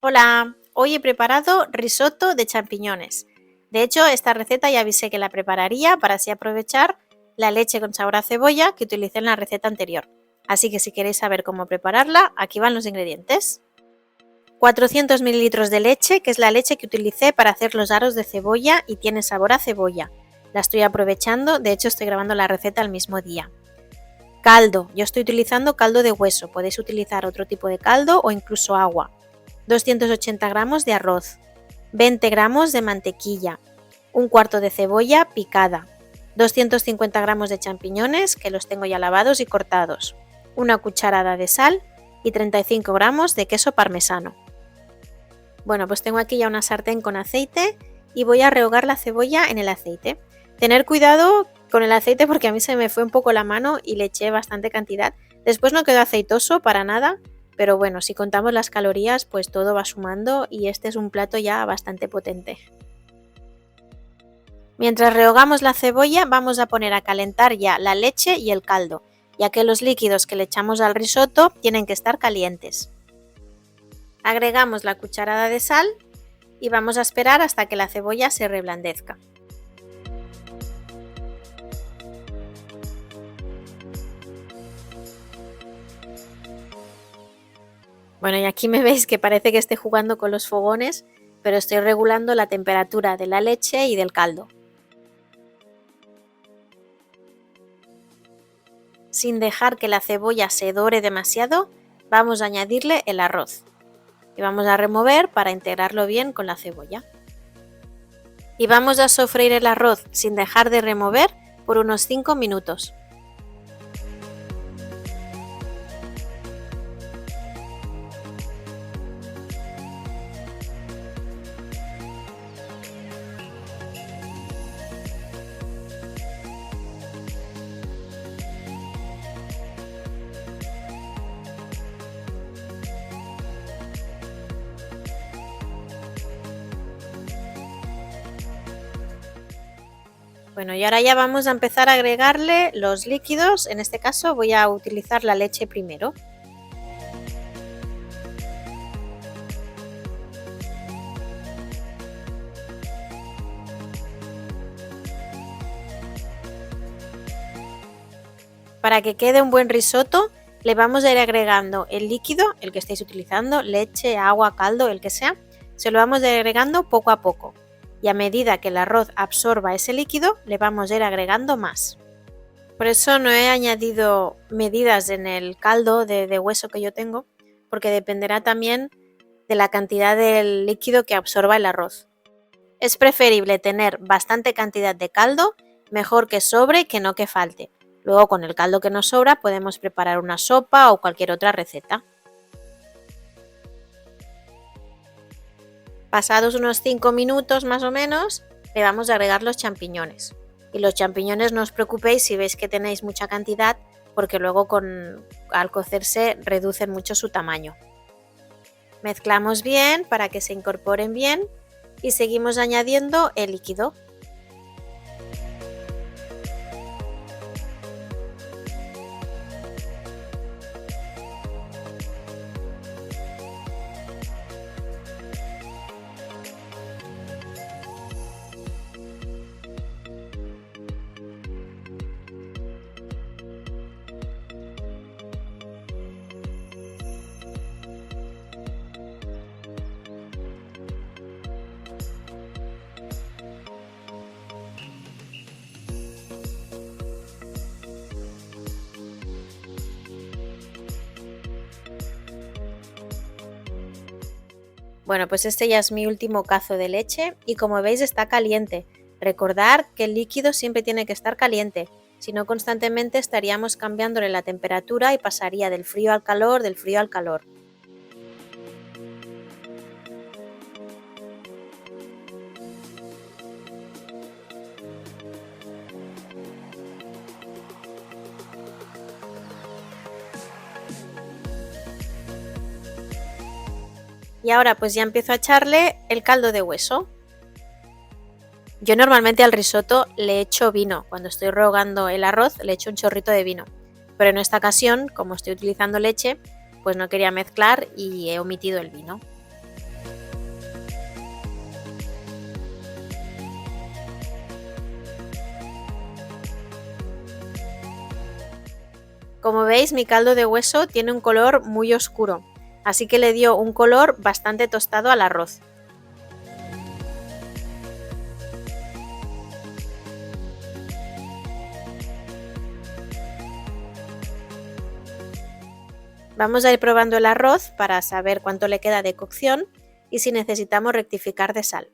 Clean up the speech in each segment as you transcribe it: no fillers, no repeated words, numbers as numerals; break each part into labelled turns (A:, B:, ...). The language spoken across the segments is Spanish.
A: Hola, hoy he preparado risotto de champiñones. De hecho, esta receta ya avisé que la prepararía para así aprovechar la leche con sabor a cebolla que utilicé en la receta anterior. Así que si queréis saber cómo prepararla, aquí van los ingredientes. 400 ml de leche, que es la leche que utilicé para hacer los aros de cebolla y tiene sabor a cebolla. La estoy aprovechando, de hecho estoy grabando la receta al mismo día. Caldo, yo estoy utilizando caldo de hueso, podéis utilizar otro tipo de caldo o incluso agua. 280 gramos de arroz, 20 gramos de mantequilla, un cuarto de cebolla picada, 250 gramos de champiñones que los tengo ya lavados y cortados, una cucharada de sal y 35 gramos de queso parmesano. Bueno, pues tengo aquí ya una sartén con aceite y voy a rehogar la cebolla en el aceite. Tener cuidado con el aceite porque a mí se me fue un poco la mano y le eché bastante cantidad. Después no quedó aceitoso para nada, pero bueno, si contamos las calorías, pues todo va sumando y este es un plato ya bastante potente. Mientras rehogamos la cebolla, vamos a poner a calentar ya la leche y el caldo, ya que los líquidos que le echamos al risotto tienen que estar calientes. Agregamos la cucharada de sal y vamos a esperar hasta que la cebolla se reblandezca. Bueno, y aquí me veis que parece que estoy jugando con los fogones, pero estoy regulando la temperatura de la leche y del caldo. Sin dejar que la cebolla se dore demasiado, vamos a añadirle el arroz. Y vamos a remover para integrarlo bien con la cebolla. Y vamos a sofreír el arroz sin dejar de remover por unos 5 minutos. Bueno, y ahora ya vamos a empezar a agregarle los líquidos. En este caso voy a utilizar la leche primero. Para que quede un buen risotto, le vamos a ir agregando el líquido, el que estéis utilizando, leche, agua, caldo, el que sea, se lo vamos a ir agregando poco a poco. Y a medida que el arroz absorba ese líquido, le vamos a ir agregando más. Por eso no he añadido medidas en el caldo de hueso que yo tengo, porque dependerá también de la cantidad del líquido que absorba el arroz. Es preferible tener bastante cantidad de caldo, mejor que sobre que no que falte. Luego con el caldo que nos sobra podemos preparar una sopa o cualquier otra receta. Pasados unos 5 minutos más o menos, le vamos a agregar los champiñones. Y los champiñones no os preocupéis si veis que tenéis mucha cantidad, porque luego al cocerse reducen mucho su tamaño. Mezclamos bien para que se incorporen bien y seguimos añadiendo el líquido. Bueno, pues este ya es mi último cazo de leche y como veis está caliente. Recordar que el líquido siempre tiene que estar caliente, si no constantemente estaríamos cambiándole la temperatura y pasaría del frío al calor, del frío al calor. Y ahora pues ya empiezo a echarle el caldo de hueso. Yo normalmente al risotto le echo vino, cuando estoy rehogando el arroz le echo un chorrito de vino, pero en esta ocasión, como estoy utilizando leche, pues no quería mezclar y he omitido el vino. Como veis, mi caldo de hueso tiene un color muy oscuro, así que le dio un color bastante tostado al arroz. Vamos a ir probando el arroz para saber cuánto le queda de cocción y si necesitamos rectificar de sal.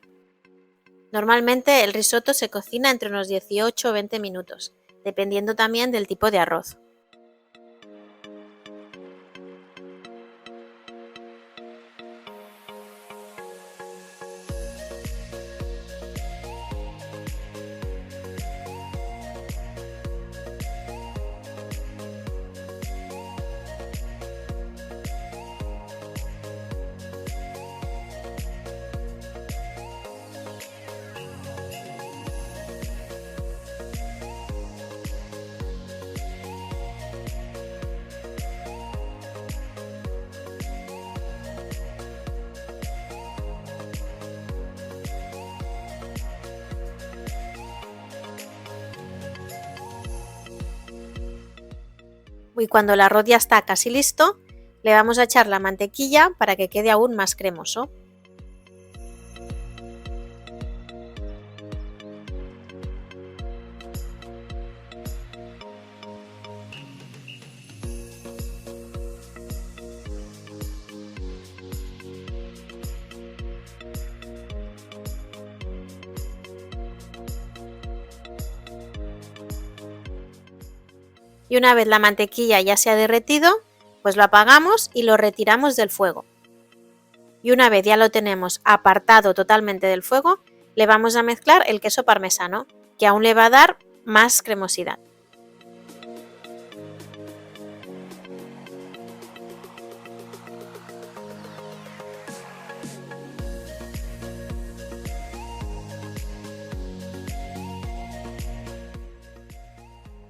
A: Normalmente el risotto se cocina entre unos 18 o 20 minutos, dependiendo también del tipo de arroz. Y cuando el arroz ya está casi listo, le vamos a echar la mantequilla para que quede aún más cremoso. Y una vez la mantequilla ya se ha derretido, pues lo apagamos y lo retiramos del fuego. Y una vez ya lo tenemos apartado totalmente del fuego, le vamos a mezclar el queso parmesano, que aún le va a dar más cremosidad.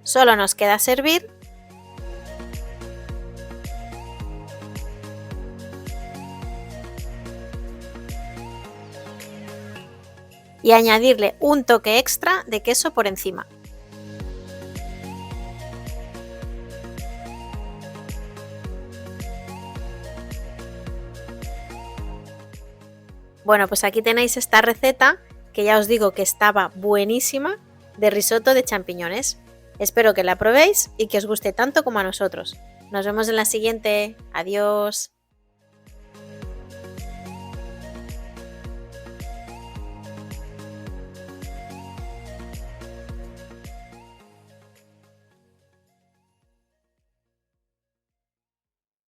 A: Solo nos queda servir y añadirle un toque extra de queso por encima. Bueno, pues aquí tenéis esta receta que ya os digo que estaba buenísima de risotto de champiñones. Espero que la probéis y que os guste tanto como a nosotros. Nos vemos en la siguiente. Adiós.